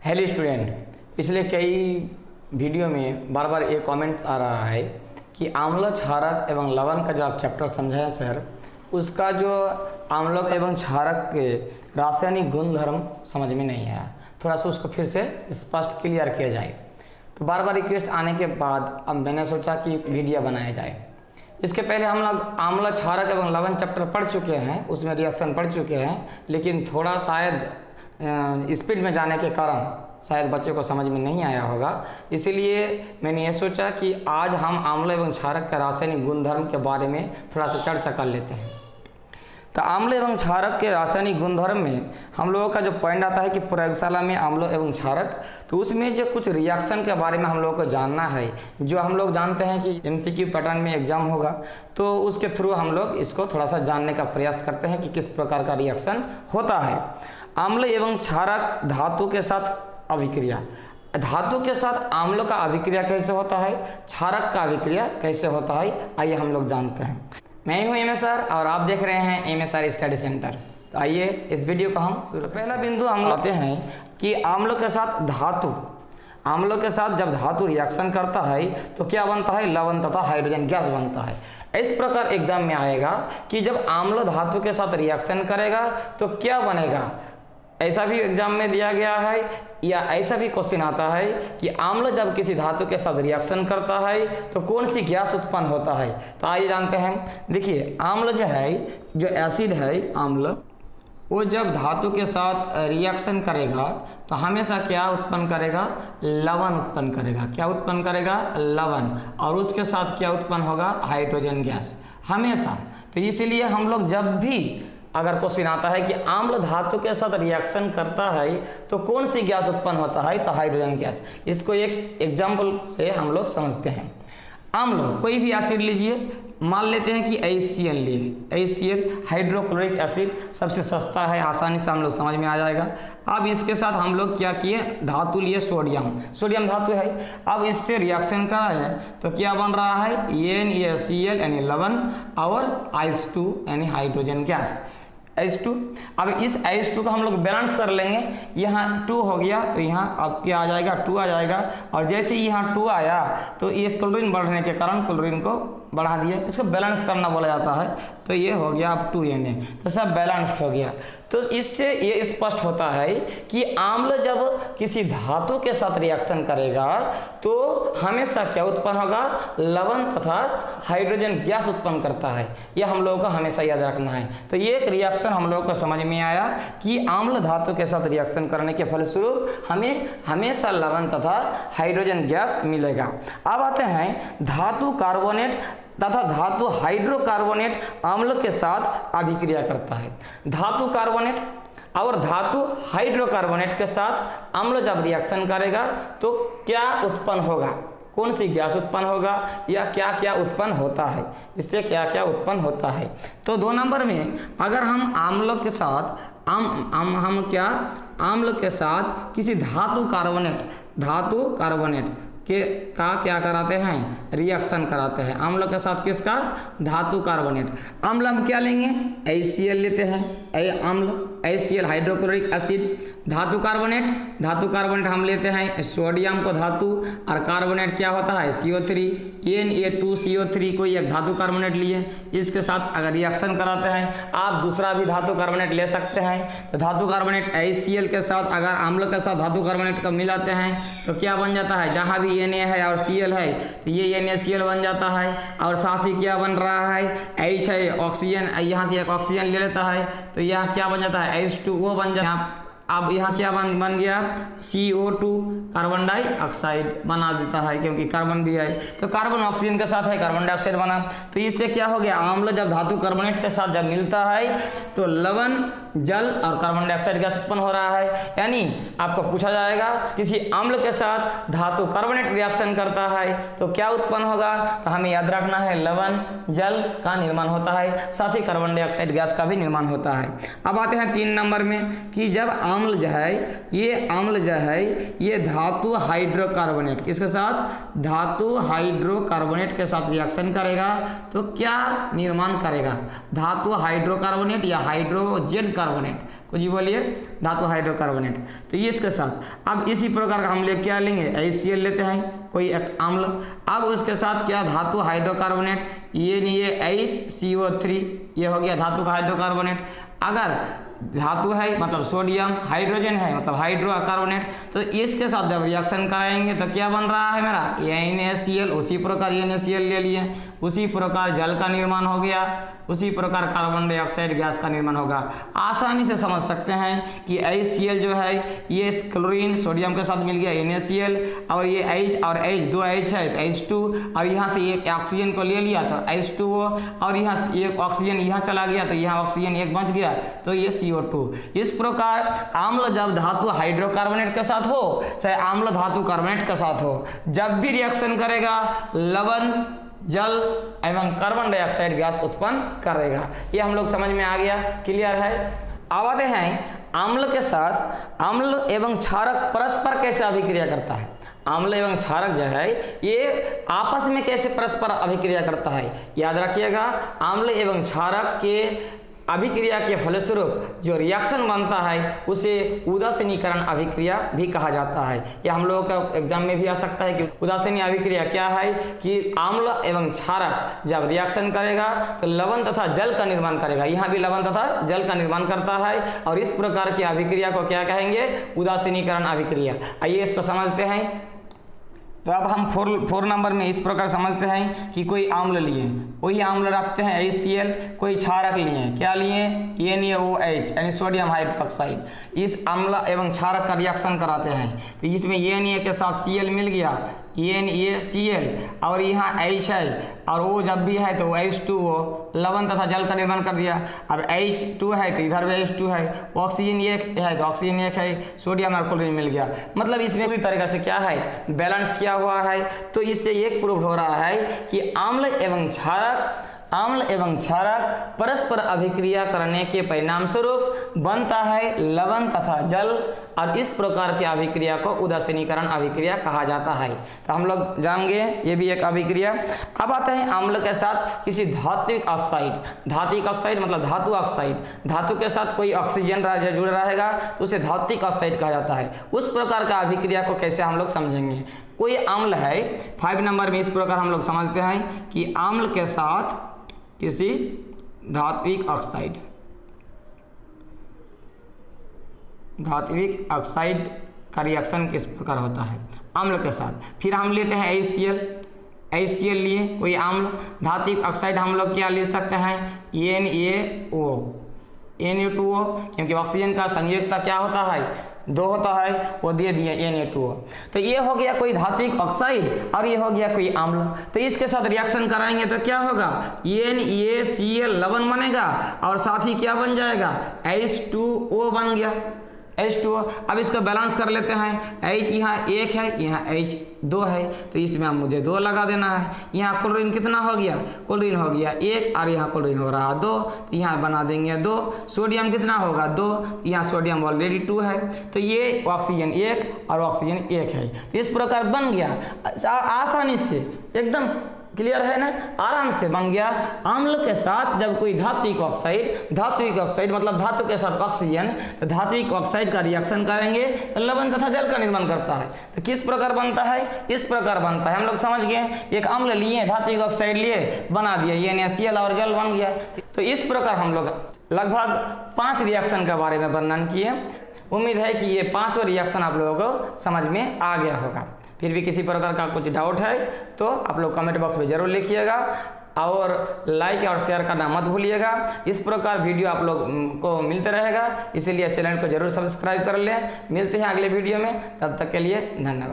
Hello student, पिछले कई video में बार बार ये कमेंट्स आ रहा है कि आम्ल क्षारक एवं लवण का जो आप चैप्टर समझाए सर, उसका जो आम्ल एवं क्षारक के रासायनिक गुणधर्म समझ में नहीं आया। थोड़ा सा उसको फिर से स्पष्ट क्लियर किया जाए। तो बार बार रिक्वेस्ट आने के बाद अब मैंने सोचा कि वीडियो बनाया जाए। इसके पहले हम लोग आम्ल क्षारक एवं लवण चैप्टर पढ़ चुके हैं, उसमें रिएक्शन पढ़ चुके हैं, लेकिन थोड़ा शायद स्पीड में जाने के कारण शायद बच्चे को समझ में नहीं आया होगा। इसीलिए मैंने ये सोचा कि आज हम आम्ल एवं क्षारक के रासायनिक गुणधर्म के बारे में थोड़ा सा चर्चा कर लेते हैं। तो आम्ल एवं क्षारक के रासायनिक गुणधर्म में हम लोगों का जो पॉइंट आता है कि प्रयोगशाला में आम्ल एवं क्षारक, तो उसमें जो कुछ रिएक्शन के बारे में हम लोगों को जानना है, जो हम लोग जानते हैं कि एमसीक्यू पैटर्न में एग्जाम होगा, तो उसके थ्रू हम लोग इसको थोड़ा सा जानने का प्रयास करते हैं कि किस प्रकार का रिएक्शन होता है। आम्ल एवं क्षारक धातु के साथ अभिक्रिया, धातु के साथ आम्ल का अभिक्रिया कैसे होता है, क्षारक का अभिक्रिया कैसे होता है, आइए हम लोग जानते हैं। मैं हूं एमएसआर और आप देख रहे हैं एमएसआर स्टडी सेंटर। तो आइए इस वीडियो को हम पहला बिंदु हम लाते हैं कि आम्ल के साथ धातु, आम्लों के साथ जब धातु रिएक्शन करता है तो क्या बनता है, लवण तथा हाइड्रोजन गैस बनता है। इस प्रकार एग्जाम में आएगा कि जब आम्ल धातु के साथ रिएक्शन करेगा तो क्या बनेगा, ऐसा भी एग्जाम में दिया गया है, या ऐसा भी क्वेश्चन आता है कि आम्ल जब किसी धातु के साथ रिएक्शन करता है तो कौन सी गैस उत्पन्न होता है। तो आइए जानते हैं। देखिए, आम्ल जो है, जो एसिड है आम्ल, वो जब धातु के साथ रिएक्शन करेगा तो हमेशा क्या उत्पन्न करेगा, लवण उत्पन्न करेगा। क्या उत्पन्न करेगा, लवण, और उसके साथ क्या उत्पन्न होगा, हाइड्रोजन गैस हमेशा। तो इसीलिए हम लोग जब भी अगर क्वेश्चन आता है कि आम्ल धातु के साथ रिएक्शन करता है तो कौन सी गैस उत्पन्न होता है, तो हाइड्रोजन गैस। इसको एक एग्जाम्पल से हम लोग समझते हैं। आम्ल, कोई भी एसिड लीजिए, मान लेते हैं कि HCl लिए, HCl हाइड्रोक्लोरिक एसिड सबसे सस्ता है, आसानी से हम लोग समझ में आ जाएगा। अब इसके साथ हम लोग क्या किए, धातु लिए सोडियम, सोडियम धातु है। अब इससे रिएक्शन करा है तो क्या बन रहा है, NaCl यानी लवण और H2 यानी हाइड्रोजन गैस, H2। अब इस H2 को हम लोग बैलेंस कर लेंगे। यहाँ 2 हो गया तो यहाँ अब क्या आ जाएगा, 2 आ जाएगा, और जैसे ही यहाँ 2 आया तो ये क्लोरीन बढ़ने के कारण क्लोरीन को बढ़ा दिया। इसको बैलेंस करना बोला जाता है। तो ये हो गया अब 2Na, तो सब बैलेंस्ड हो गया। तो इससे ये स्पष्ट होता है कि आम्ल जब किसी धातु के साथ रिएक्शन करेगा तो हमेशा क्या उत्पन्न होगा, लवण तथा हाइड्रोजन गैस उत्पन्न करता है। यह हम लोगों को हमेशा याद रखना है। तो ये एक रिएक्शन हम लोगों को समझ में आया कि आम्ल धातु के साथ रिएक्शन करने के फलस्वरूप हमें हमेशा लवण तथा हाइड्रोजन गैस मिलेगा। अब आते हैं धातु कार्बोनेट तथा धातु हाइड्रोकार्बोनेट आम्ल के साथ अभिक्रिया करता है। धातु कार्बोनेट और धातु हाइड्रोकार्बोनेट के साथ अम्ल जब रिएक्शन करेगा तो क्या उत्पन्न होगा, कौन सी गैस उत्पन्न होगा, या क्या क्या उत्पन्न होता है, इससे क्या क्या उत्पन्न होता है। तो 2 नंबर में अगर हम आम्ल के साथ हम क्या आम्ल के साथ किसी धातु कार्बोनेट के क्या कराते हैं, रिएक्शन कराते हैं। आम्ल के साथ किसका, धातु कार्बोनेट। अम्ल हम क्या लेंगे, HCl लेते हैं, अम्ल HCl हाइड्रोक्लोरिक एसिड। धातु कार्बोनेट हम लेते हैं सोडियम को धातु, और कार्बोनेट क्या होता है, CO3, Na2CO3 कोई एक धातु कार्बोनेट लिए, इसके साथ अगर रिएक्शन कराते हैं, आप दूसरा भी धातु कार्बोनेट ले सकते हैं। तो धातु कार्बोनेट HCl के साथ अगर आम्ल के साथ धातु कार्बोनेट को मिलाते हैं तो क्या बन जाता है, जहाँ भी Na है और Cl है तो ये NaCl बन जाता है, और साथ ही क्या बन रहा है, H है, ऑक्सीजन, यहाँ से एक ऑक्सीजन ले लेता है तो यहाँ क्या बन जाता है, H2O बन जाता है। अब यहाँ क्या बन गया, CO2 कार्बन डाइऑक्साइड बना देता है, क्योंकि कार्बन भी है तो कार्बन ऑक्सीजन के साथ है, कार्बन डाइऑक्साइड बना। तो इससे क्या हो गया, आम्ल जब धातु कार्बोनेट के साथ जब मिलता है तो लवण, जल और कार्बन डाइऑक्साइड गैस उत्पन्न हो रहा है। यानी आपको पूछा जाएगा किसी अम्ल के साथ धातु कार्बोनेट रिएक्शन करता है तो क्या उत्पन्न होगा, तो हमें याद रखना है लवण, जल का निर्माण होता है, साथ ही कार्बन डाइऑक्साइड गैस का भी निर्माण होता है। अब आते हैं 3 नंबर में कि जब आम्ल जो है ये धातु हाइड्रोकार्बोनेट किसके साथ, धातु हाइड्रोकार्बोनेट के साथ रिएक्शन करेगा तो क्या निर्माण करेगा, धातु हाइड्रोकार्बोनेट या हाइड्रोजन कार्बोनेट, कुछ ही बोलिए, धातु हाइड्रोकार्बोनेट। तो ये इसके साथ अब इसी प्रकार का हम क्या लेंगे, HCl लेते हैं, कोई एक अम्ल। अब उसके साथ क्या, धातु हाइड्रोकार्बोनेट, ये HCO3, ये हो गया धातु का हाइड्रोकार्बोनेट। अगर धातु है मतलब सोडियम, हाइड्रोजन है मतलब हाइड्रोकार्बोनेट, तो इसके साथ जब रिएक्शन कराएंगे तो क्या बन रहा है मेरा, NaCl। उसी प्रकार NaCl ले लिए, उसी प्रकार जल का निर्माण हो गया, उसी प्रकार कार्बन डाइऑक्साइड गैस का निर्माण होगा। आसानी से समझ सकते हैं कि HCl जो है ये क्लोरीन सोडियम के साथ मिल गया NaCl, और ये H और H, दो H है तो H2, और यहाँ से एक ऑक्सीजन को ले लिया तो H2O, और यहाँ से एक ऑक्सीजन यहाँ चला गया तो यहाँ ऑक्सीजन एक बच गया तो ये CO2। इस प्रकार अम्ल जब धातु हाइड्रोकार्बोनेट के साथ हो चाहे अम्ल धातु कार्बोनेट के साथ हो, जब भी रिएक्शन करेगा लवण, जल एवं कार्बन डाइऑक्साइड गैस उत्पन्न करेगा। ये हम लोग समझ में आ गया, क्लियर है। अब आते हैं अम्ल के साथ अम्ल एवं क्षारक परस्पर कैसे अभिक्रिया करता है। अम्ल एवं क्षारक जो है ये आपस में कैसे परस्पर अभिक्रिया करता है, याद रखिएगा। अम्ल एवं क्षारक के अभिक्रिया के फलस्वरूप जो रिएक्शन बनता है उसे उदासीनीकरण अभिक्रिया भी कहा जाता है। यह हम लोगों का एग्जाम में भी आ सकता है कि उदासीनी अभिक्रिया क्या है, कि अम्ल एवं क्षारक जब रिएक्शन करेगा तो लवण तथा जल का निर्माण करेगा। यहाँ भी लवण तथा जल का निर्माण करता है, और इस प्रकार की अभिक्रिया को क्या कहेंगे, उदासीनीकरण अभिक्रिया। आइए इसको समझते हैं। तो अब हम 4 नंबर में इस प्रकार समझते हैं कि कोई अम्ल लिए, वही अम्ल रखते हैं HCl, कोई क्षारक लिए, क्या लिए, NaOH यानी सोडियम हाइड्रोक्साइड। इस अम्ल एवं क्षारक का रिएक्शन कराते हैं तो इसमें Na के साथ Cl मिल गया, NaCl, और यहाँ H है और O जब भी है तो H2O, लवण तथा जल का निर्माण कर दिया। अब H2 है तो इधर भी H2 है, ऑक्सीजन एक है तो ऑक्सीजन एक है, सोडियम और क्लोरीन मिल गया। मतलब इसमें पूरी तरीके से क्या है, बैलेंस किया हुआ है। तो इससे एक प्रूव हो रहा है कि अम्ल एवं क्षारक परस्पर अभिक्रिया करने के परिणाम स्वरूप बनता है लवण तथा जल, और इस प्रकार की अभिक्रिया को उदासीनीकरण अभिक्रिया कहा जाता है। तो हम लोग जानेंगे ये भी एक अभिक्रिया। अब आते हैं अम्ल के साथ किसी धात्विक ऑक्साइड, धात्विक ऑक्साइड मतलब धातु ऑक्साइड, धातु के साथ कोई ऑक्सीजन जुड़ रहेगा तो उसे धात्विक ऑक्साइड कहा जाता है। उस प्रकार का अभिक्रिया को कैसे हम लोग समझेंगे। कोई अम्ल है 5 नंबर में इस प्रकार हम लोग समझते हैं कि अम्ल के साथ किसी धात्विक ऑक्साइड, धात्विक ऑक्साइड का रिएक्शन किस प्रकार होता है अम्ल के साथ। फिर हम लेते हैं HCl लिए, कोई अम्ल धात्विक ऑक्साइड हम लोग क्या ले सकते हैं, Na2O, क्योंकि ऑक्सीजन का संयोजकता क्या होता है, 2 होता है, वो दे दिए Na2O। तो ये हो गया कोई धात्विक ऑक्साइड और ये हो गया कोई अम्ल। तो इसके साथ रिएक्शन कराएंगे तो क्या होगा, NaCl लवण बनेगा और साथ ही क्या बन जाएगा, H2O बन गया, H2O। अब इसको बैलेंस कर लेते हैं, H यहाँ 1 है, यहाँ H 2 है, तो इसमें हम मुझे 2 लगा देना है। यहाँ क्लोरीन कितना हो गया, क्लोरीन हो गया 1 और यहाँ क्लोरीन हो रहा 2, तो यहाँ बना देंगे 2। सोडियम कितना होगा 2, यहाँ सोडियम ऑलरेडी 2 है, तो ये ऑक्सीजन 1 और ऑक्सीजन 1 है। तो इस प्रकार बन गया, आसानी से एकदम क्लियर है ना, आराम से बन गया। अम्ल के साथ जब कोई धात्विक ऑक्साइड मतलब धातु के साथ ऑक्सीजन, तो धात्विक ऑक्साइड का रिएक्शन करेंगे तो लवण तथा जल का निर्माण करता है। तो किस प्रकार बनता है, इस प्रकार बनता है। हम लोग समझ गए, एक अम्ल लिए, धात्विक ऑक्साइड लिए, बना दिया, NaCl और जल बन गया। तो इस प्रकार हम लोग लगभग 5 रिएक्शन के बारे में वर्णन किए। उम्मीद है कि ये 5 रिएक्शन आप लोगों को समझ में आ गया होगा। फिर भी किसी प्रकार का कुछ डाउट है तो आप लोग कमेंट बॉक्स में जरूर लिखिएगा, और लाइक और शेयर करना मत भूलिएगा। इस प्रकार वीडियो आप लोग को मिलते रहेगा, इसीलिए चैनल को जरूर सब्सक्राइब कर लें। मिलते हैं अगले वीडियो में, तब तक के लिए धन्यवाद।